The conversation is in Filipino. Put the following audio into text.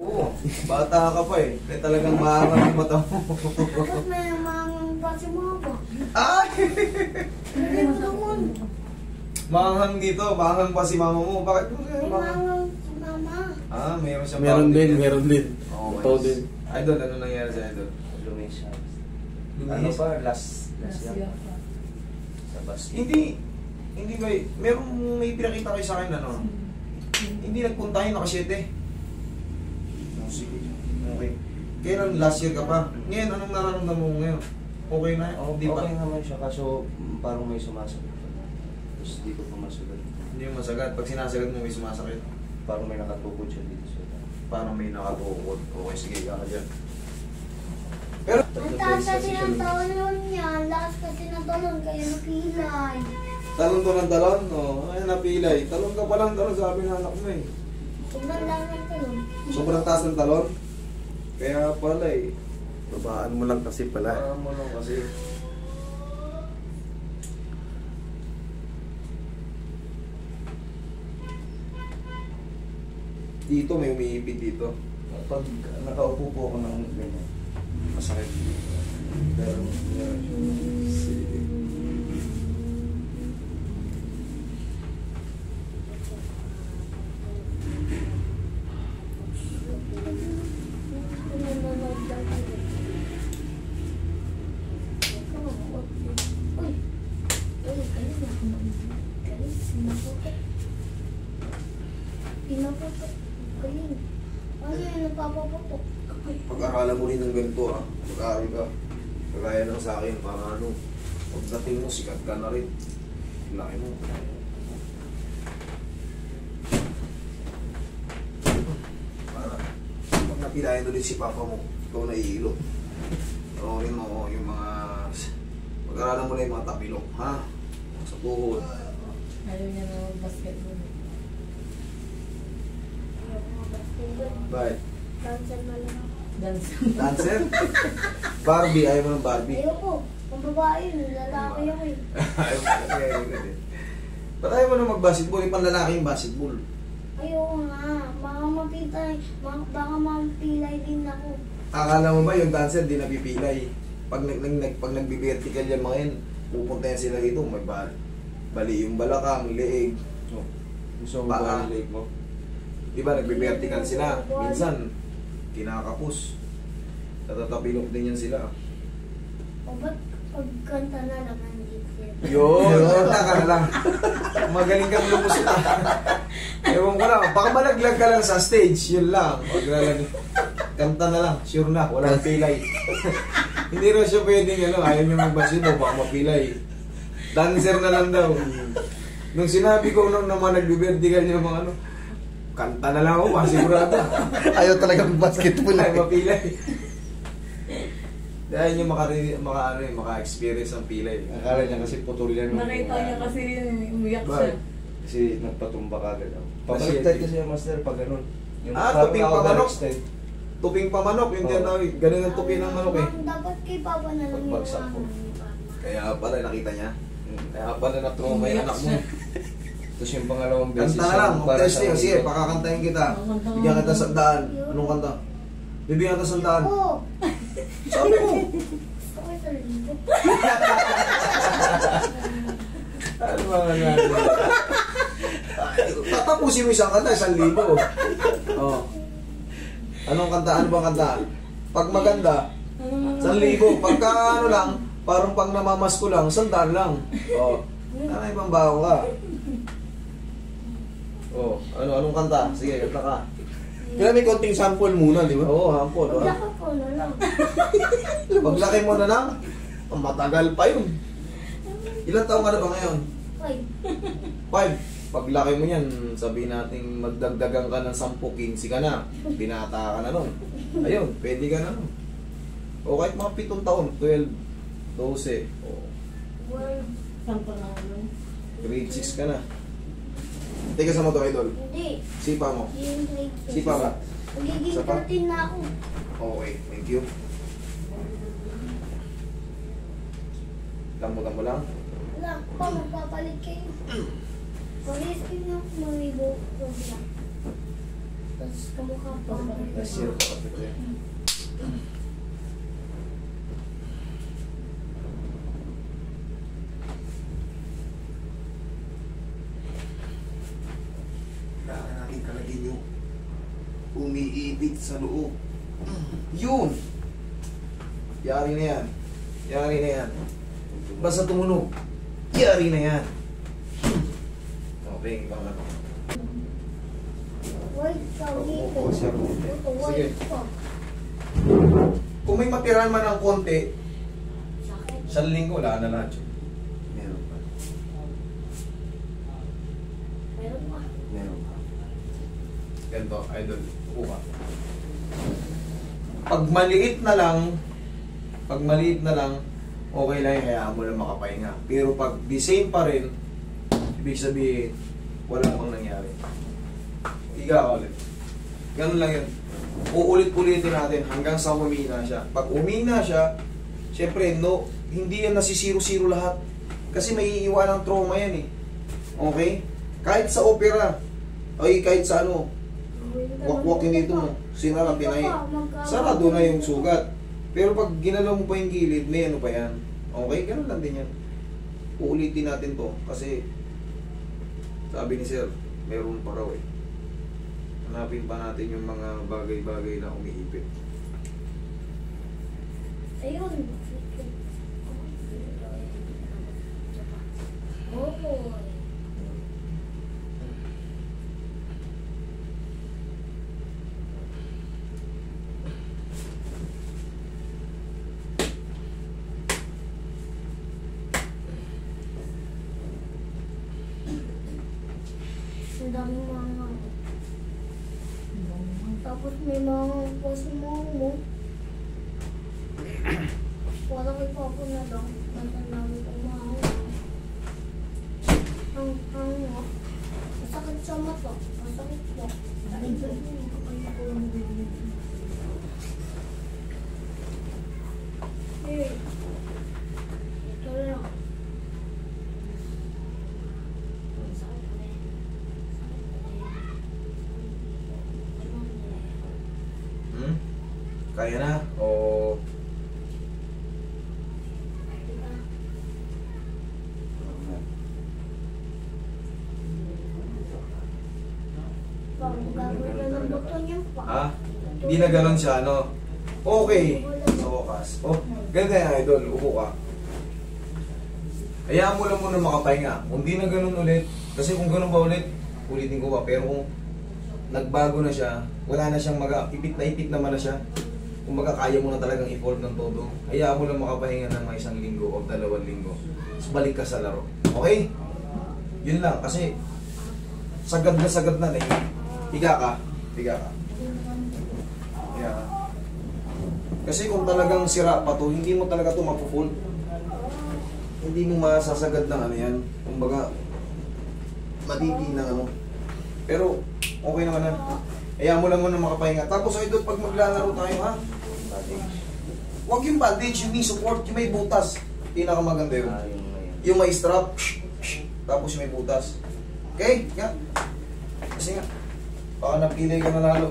Oo, bata ka pa eh. Kaya talagang maangang yung mata mo. Bakit may maangang pa si mama? Ay! Hindi mo naman. Maanghang dito, maanghang pa si mama mo. Bakit mo May maangang si mama. Ah, mayroon siyang Meron bawal din, meron din. Oo, Ito mais. din. Idol, ano nangyari sa idol? Lumis siya. Lumis? Ano pa? Last year. Sa basket. Hindi ba, may pinakita kayo sa akin, ano? Hindi nagpunta yun, naka-7. Oh, sige. Okay. Kailan last year ka pa? Ngayon, anong nararamdaman mo ngayon? Okay na? Oh, Di ba? okay naman siya, kaso parang may sumasakit. Tapos di ko pa masagat. Hindi mo masagad. Pag sinasagad mo, may sumasakit. Parang may nakatukod siya dito sa Parang may nakatukod. Okay, sige, ka dyan. Pero, Ang taas kasi ng talon niya. Ang lakas kasi ng talon kaya napilay. talon to ng talon, no? Ay, napilay. Talon ka pa lang, talon, sabi ng anak mo eh. Sobrang lang ng talon. Sobrang taas ng talon. Kaya pala eh. Babaan mo lang kasi pala. Parang mo lang kasi. Dito, may umiipit dito. Pag nakaupo po ako ng ganyan, masakit. Pero meron siya. Sige. Nanonood lang ako. Uy! Uy, galing na ako. Galing. Pinaputok. Pinaputok. Galing. Ano yung nagpapaputok? Pag-aralan mo rin ng ganito ha. Pag-aaral ka. Kagaya ng sa akin, para ano. Pagdating mo, sikat ka na rin. Laki mo. Para pag napilayan ulit si papa mo, ikaw na ihilo. Rin mo yung mga... Pag-aralan mo na yung mga tapilok, ha? Sa tuhod. Ayaw niya na basketball. Bye. Dancer na lang ako. Dance. Dancer? Barbie, ayaw mo ng Barbie. Ayoko. Ang babae yun, lalaki ako eh. Ayaw mo na. Ba't ayaw mo na mag-basketball? Yung panlalaki yung basketball. Ayoko nga. Baka mapilay. Baka mapilay din ako. Akala mo ba yung dancer di napipilay? Pag nagbi-vertical yan mga yan, pupunta yan sila dito, may bali yung balakang, leeg. Oh. Gusto mo Paa. ba yung leg mo? Diba nagbi-vertical sila? Minsan, kinakapos. Natatapilok din yan sila. O ba't pagkanta na lang hindi siya? Yun, kanta ka na lang. Magaling kang lumusot. Ewan ko lang, baka malaglag ka lang sa stage, yun lang. Maglalag. Kanta na lang, sure na, walang pilay. Hindi rin siya pwedeng, ayaw niya magbasibo, baka mapilay. Dancer na lang daw. Nung sinabi ko nung naman nagbi-vertical niya mga kanta na lang ako, masigurado. Ayaw talaga mag-basketball. Ay, mapilay. Dahil niya maka-experience ang pilay. Akala niya kasi putol yan. Nakita niya kasi umiyak siya. Bakit? Kasi nagpatumba ka agad ako. Pabaliktad kasi yung master pag ganun. Yung tuping pa manok. extend. Tuping pa manok, yung tinatawag. Ganun ang tupi ng manok eh. Dapat kay Papa na lang yung Pagbagsak ko. Kaya pala nakita niya. Kaya pala na-trauma yung anak mo. Tapos yung pangalawang beses. Kanta na lang, para mag-testing. sa- Sige, pakakantahin kita. Bigyan kita sandaan. Anong kanta? Bibigyan kita sandaan. Oo. Sabi mo. Gusto ko sa libo. Ano ba nga tatapusin mo isang kanta, 1,000. Oh. Anong kanta? Ano bang kanta? Pag maganda, 1,000. Pagka ano lang, parang pang namamas ko lang, 100 lang. Oh. Ano ibang baho ka? Oh, anong kanta? Sige, kanta ka. Kaya may konting sample muna, di ba? Oo, hampon. Paglaki ko na lang. Paglaki mo na lang, matagal pa yun. Ilan taong ka na ba ngayon? Hoy. 5. Paglaki mo yan, sabihin natin magdagdagan ka ng 10, 15 ka na. Binata ka na nun. Ayun, pwede ka na nun. O kahit mga 7 taon, 12, 12. O, Well, Saan pa nga nun? grade 6 ka na. Teka sa mo to, idol. hindi. Sipa mo. Yung grade six. Sipa ka. Magiging Isa pa? 13 na ako. Okay, thank you. Lambutan mo lang. Wala pa, magpapalit kayo. Pag-isip nyo, maribo ko sila. Tapos kamukha pa. Last year pa kasi ito eh. Kailangan natin kalagin yung umiibig sa loob. Yun! Yari na yan. Yari na yan. Basta tumunog. Yari na yan. Okay, ikaw na. Wait ka, Opo, sir. Sige. wait ka. Kung may matirahan man ng konti, Sakit. sa linggo, wala na lahat yun. Meron pa. Meron pa. Meron pa. Ganito, idol. Upo ka. Pag maliit na lang, okay lang yung hayaan mo lang makapahinga. Pero pag the same pa rin, ibig sabihin, wala pang nangyari. Higa ka ulit. Ganun lang yun. Uulit-ulitin natin hanggang sa humina siya. Pag humina siya, syempre, no, hindi yan nasisiro-siro lahat. Kasi may iiwan ng trauma yan eh. Okay? Kahit sa opera, ay kahit sa ano, wakwak yung dito mo, sinara, pinay, sarado na yung sugat. Pero pag ginalaw mo pa yung gilid, may ano pa yan. Okay? Ganun lang din yan. Uulitin natin to kasi sabi ni Sir, meron pa raw eh. Hanapin pa natin yung mga bagay-bagay na umiipit. Ayun. Oh. Ang daming mga. Tapos may mga mo. Wala kay Papa na lang. Nandang namin umahaw. Ang masakit sa mata. Masakit po. Eh, ito lang. Masakit pa rin. Kaya na? O Parang gagawin na ng buto niya pa. ha? Hindi na ganun siya, ano? Okay. Sa wakas. Oh, ganito yan, idol. Upo ka. Hayaan mo lang muna makapahinga. Kung di na ganun ulit, kasi kung ganun ba ulit, ulitin ko pa. Pero kung nagbago na siya, wala na siyang ipit naman na siya. Kung kaya mo na talagang i-fold ng todo, hayaan mo lang makapahinga ng mga 1 linggo o 2 linggo. Tapos balik ka sa laro. Okay? Yun lang, kasi sagad na eh. Higa ka. Higa ka. Higa ka. Kasi kung talagang sira pa to, hindi mo talaga to mapufold. Hindi mo masasagad ng ano yan. Kumbaga, matiti na ano. Pero, okay naman na. Hayaan mo lang muna makapahinga. Tapos ay doon, pag maglalaro tayo ha, huwag yung bandage, yung knee support, yung may butas. Pinakamaganda yun. Yung may strap, tapos yung may butas. Okay? Nga. Kasi nga, baka napilay ka na lalo.